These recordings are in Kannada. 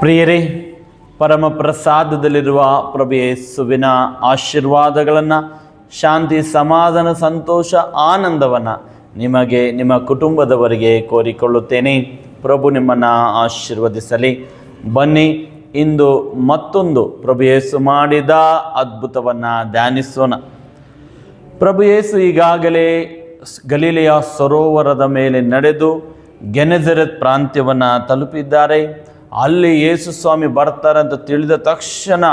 ಪ್ರಿಯರೇ, ಪರಮ ಪ್ರಸಾದದಲ್ಲಿರುವ ಪ್ರಭು ಯೇಸುವಿನ ಆಶೀರ್ವಾದಗಳನ್ನು, ಶಾಂತಿ, ಸಮಾಧಾನ, ಸಂತೋಷ, ಆನಂದವನ್ನು ನಿಮಗೆ, ನಿಮ್ಮ ಕುಟುಂಬದವರಿಗೆ ಕೋರಿಕೊಳ್ಳುತ್ತೇನೆ. ಪ್ರಭು ನಿಮ್ಮನ್ನು ಆಶೀರ್ವದಿಸಲಿ. ಬನ್ನಿ, ಇಂದು ಮತ್ತೊಂದು ಪ್ರಭು ಯೇಸು ಮಾಡಿದ ಅದ್ಭುತವನ್ನು ಧ್ಯಾನಿಸೋಣ. ಪ್ರಭು ಯೇಸು ಈಗಾಗಲೇ ಗಲೀಲೆಯ ಸರೋವರದ ಮೇಲೆ ನಡೆದು ಗೆನೆಜರೆತ್ ಪ್ರಾಂತ್ಯವನ್ನು ತಲುಪಿದ್ದಾರೆ. ಅಲ್ಲಿ ಯೇಸು ಸ್ವಾಮಿ ಬರ್ತಾರೆ ಅಂತ ತಿಳಿದ ತಕ್ಷಣ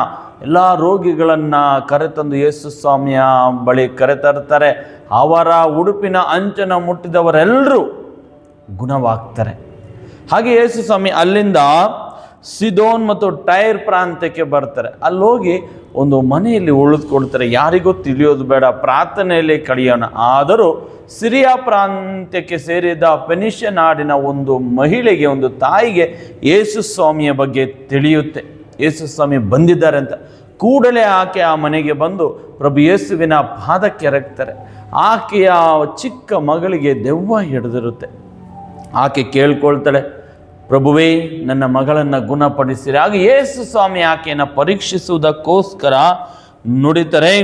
ಎಲ್ಲ ರೋಗಿಗಳನ್ನು ಕರೆತಂದು ಯೇಸು ಸ್ವಾಮಿಯ ಬಳಿ ಕರೆತರ್ತಾರೆ. ಅವರ ಉಡುಪಿನ ಅಂಚನ್ನು ಮುಟ್ಟಿದವರೆಲ್ಲರೂ ಗುಣವಾಗ್ತಾರೆ. ಹಾಗೆ ಯೇಸು ಸ್ವಾಮಿ ಅಲ್ಲಿಂದ ಸಿದೋನ್ ಮತ್ತು ಟೈರ್ ಪ್ರಾಂತ್ಯಕ್ಕೆ ಬರ್ತಾರೆ. ಅಲ್ಲಿ ಹೋಗಿ ಒಂದು ಮನೆಯಲ್ಲಿ ಉಳಿದುಕೊಳ್ತಾರೆ. ಯಾರಿಗೂ ತಿಳಿಯೋದು ಬೇಡ, ಪ್ರಾರ್ಥನೆಯಲ್ಲಿ ಕಳೆಯೋಣ. ಆದರೂ ಸಿರಿಯಾ ಪ್ರಾಂತ್ಯಕ್ಕೆ ಸೇರಿದ ಫೆನಿಷಿಯ ನಾಡಿನ ಒಂದು ಮಹಿಳೆಗೆ, ಒಂದು ತಾಯಿಗೆ ಯೇಸು ಸ್ವಾಮಿಯ ಬಗ್ಗೆ ತಿಳಿಯುತ್ತೆ, ಯೇಸು ಸ್ವಾಮಿ ಬಂದಿದ್ದಾರೆ ಅಂತ. ಕೂಡಲೇ ಆಕೆ ಆ ಮನೆಗೆ ಬಂದು ಪ್ರಭು ಯೇಸುವಿನ ಪಾದಕ್ಕೆ ಎರಗ್ತಾರೆ. ಆಕೆಯ ಚಿಕ್ಕ ಮಗಳಿಗೆ ದೆವ್ವ ಹಿಡಿದಿರುತ್ತೆ. ಆಕೆ ಕೇಳ್ಕೊಳ್ತಾಳೆ, ಪ್ರಭುವೇ, ನನ್ನ ಮಗಳನ್ನು ಗುಣಪಡಿಸಿರಿ. ಆಗ ಯೇಸು ಸ್ವಾಮಿ ಆಕೆಯನ್ನು ಪರೀಕ್ಷಿಸುವುದಕ್ಕೋಸ್ಕರ ನುಡಿತಾರೆ,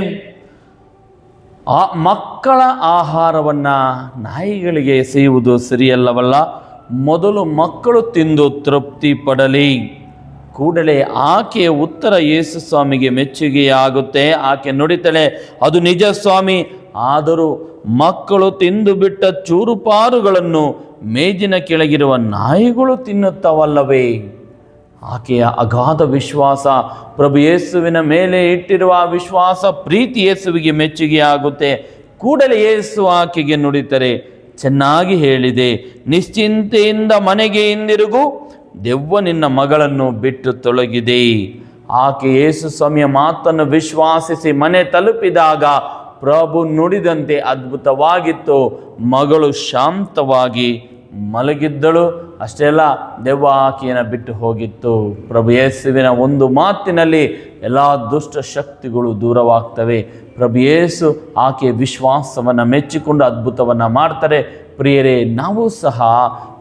ಆ ಮಕ್ಕಳ ಆಹಾರವನ್ನು ನಾಯಿಗಳಿಗೆ ಎಸೆಯುವುದು ಸರಿಯಲ್ಲವಲ್ಲ, ಮೊದಲು ಮಕ್ಕಳು ತಿಂದು ತೃಪ್ತಿ ಪಡಲಿ. ಕೂಡಲೇ ಆಕೆಯ ಉತ್ತರ ಯೇಸು ಸ್ವಾಮಿಗೆ ಮೆಚ್ಚುಗೆಯಾಗುತ್ತೆ. ಆಕೆ ನುಡಿತಾಳೆ, ಅದು ನಿಜ ಸ್ವಾಮಿ, ಆದರೂ ಮಕ್ಕಳು ತಿಂದು ಬಿಟ್ಟ ಚೂರುಪಾರುಗಳನ್ನು ಮೇಜಿನ ಕೆಳಗಿರುವ ನಾಯಿಗಳು ತಿನ್ನುತ್ತವಲ್ಲವೇ? ಆಕೆಯ ಅಗಾಧ ವಿಶ್ವಾಸ, ಪ್ರಭು ಯೇಸುವಿನ ಮೇಲೆ ಇಟ್ಟಿರುವ ವಿಶ್ವಾಸ, ಪ್ರೀತಿ ಯೇಸುವಿಗೆ ಮೆಚ್ಚುಗೆಯಾಗುತ್ತೆ. ಕೂಡಲೇ ಯೇಸು ಆಕೆಗೆ ನುಡಿತಾರೆ, ಚೆನ್ನಾಗಿ ಹೇಳಿದೆ, ನಿಶ್ಚಿಂತೆಯಿಂದ ಮನೆಗೆ ಹಿಂದಿರುಗು, ದೆವ್ವ ನಿನ್ನ ಮಗಳನ್ನು ಬಿಟ್ಟು ತೊಲಗಿದೆ. ಆಕೆ ಯೇಸು ಸ್ವಾಮಿಯ ಮಾತನ್ನು ವಿಶ್ವಾಸಿಸಿ ಮನೆ ತಲುಪಿದಾಗ ಪ್ರಭು ನುಡಿದಂತೆ ಅದ್ಭುತವಾಗಿತ್ತು. ಮಗಳು ಶಾಂತವಾಗಿ ಮಲಗಿದ್ದಳು. ಅಷ್ಟೇ ಅಲ್ಲ, ದೆವ್ವ ಆಕೆಯನ್ನು ಬಿಟ್ಟು ಹೋಗಿತ್ತು. ಪ್ರಭು ಯೇಸುವಿನ ಒಂದು ಮಾತಿನಲ್ಲಿ ಎಲ್ಲ ದುಷ್ಟ ಶಕ್ತಿಗಳು ದೂರವಾಗ್ತವೆ. ಪ್ರಭು ಯೇಸು ಆಕೆಯ ವಿಶ್ವಾಸವನ್ನು ಮೆಚ್ಚಿಕೊಂಡು ಅದ್ಭುತವನ್ನು ಮಾಡ್ತಾರೆ. ಪ್ರಿಯರೇ, ನಾವು ಸಹ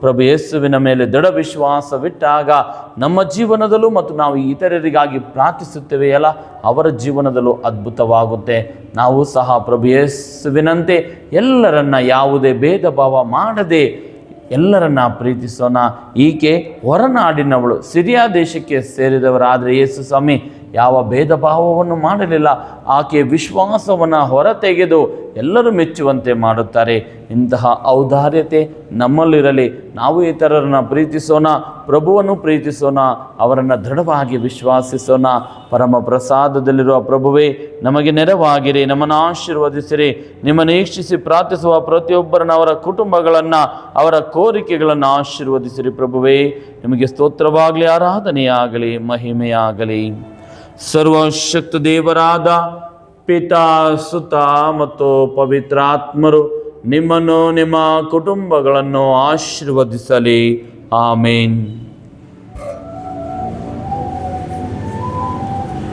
ಪ್ರಭು ಯೇಸುವಿನ ಮೇಲೆ ದೃಢ ವಿಶ್ವಾಸವಿಟ್ಟಾಗ ನಮ್ಮ ಜೀವನದಲ್ಲೂ ಮತ್ತು ನಾವು ಇತರರಿಗಾಗಿ ಪ್ರಾರ್ಥಿಸುತ್ತೇವೆಯಲ್ಲ, ಅವರ ಜೀವನದಲ್ಲೂ ಅದ್ಭುತವಾಗುತ್ತೆ. ನಾವು ಸಹ ಪ್ರಭು ಯೇಸುವಿನಂತೆ ಎಲ್ಲರನ್ನ ಯಾವುದೇ ಭೇದ ಭಾವ ಮಾಡದೆ ಎಲ್ಲರನ್ನ ಪ್ರೀತಿಸೋಣ. ಈಕೆ ಹೊರನಾಡಿನವಳು, ಸಿರಿಯಾ ದೇಶಕ್ಕೆ ಸೇರಿದವರಾದರೆ ಯೇಸು ಸ್ವಾಮಿ ಯಾವ ಭೇದ ಭಾವವನ್ನು ಮಾಡಲಿಲ್ಲ. ಆಕೆ ವಿಶ್ವಾಸವನ್ನು ಹೊರತೆಗೆದು ಎಲ್ಲರೂ ಮೆಚ್ಚುವಂತೆ ಮಾಡುತ್ತಾರೆ. ಇಂತಹ ಔದಾರ್ಯತೆ ನಮ್ಮಲ್ಲಿರಲಿ. ನಾವು ಇತರರನ್ನು ಪ್ರೀತಿಸೋಣ, ಪ್ರಭುವನ್ನು ಪ್ರೀತಿಸೋಣ, ಅವರನ್ನು ದೃಢವಾಗಿ ವಿಶ್ವಾಸಿಸೋಣ. ಪರಮ ಪ್ರಸಾದದಲ್ಲಿರುವ ಪ್ರಭುವೇ, ನಮಗೆ ನೆರವಾಗಿರಿ, ನಮ್ಮನ್ನು ಆಶೀರ್ವದಿಸಿರಿ. ನಿಮ್ಮನ್ನು ಈಕ್ಷಿಸಿ ಪ್ರಾರ್ಥಿಸುವ ಪ್ರತಿಯೊಬ್ಬರನ್ನು, ಅವರ ಕುಟುಂಬಗಳನ್ನು, ಅವರ ಕೋರಿಕೆಗಳನ್ನು ಆಶೀರ್ವದಿಸಿರಿ. ಪ್ರಭುವೇ, ನಿಮಗೆ ಸ್ತೋತ್ರವಾಗಲಿ, ಆರಾಧನೆಯಾಗಲಿ, ಮಹಿಮೆಯಾಗಲಿ. ಸರ್ವಶಕ್ತ ದೇವರಾದ ಪಿತಾ, ಸುತ ಮತ್ತು ಪವಿತ್ರಾತ್ಮರು ನಿಮ್ಮನ್ನು, ನಿಮ್ಮ ಕುಟುಂಬಗಳನ್ನು ಆಶೀರ್ವದಿಸಲಿ. ಆಮೇನ್.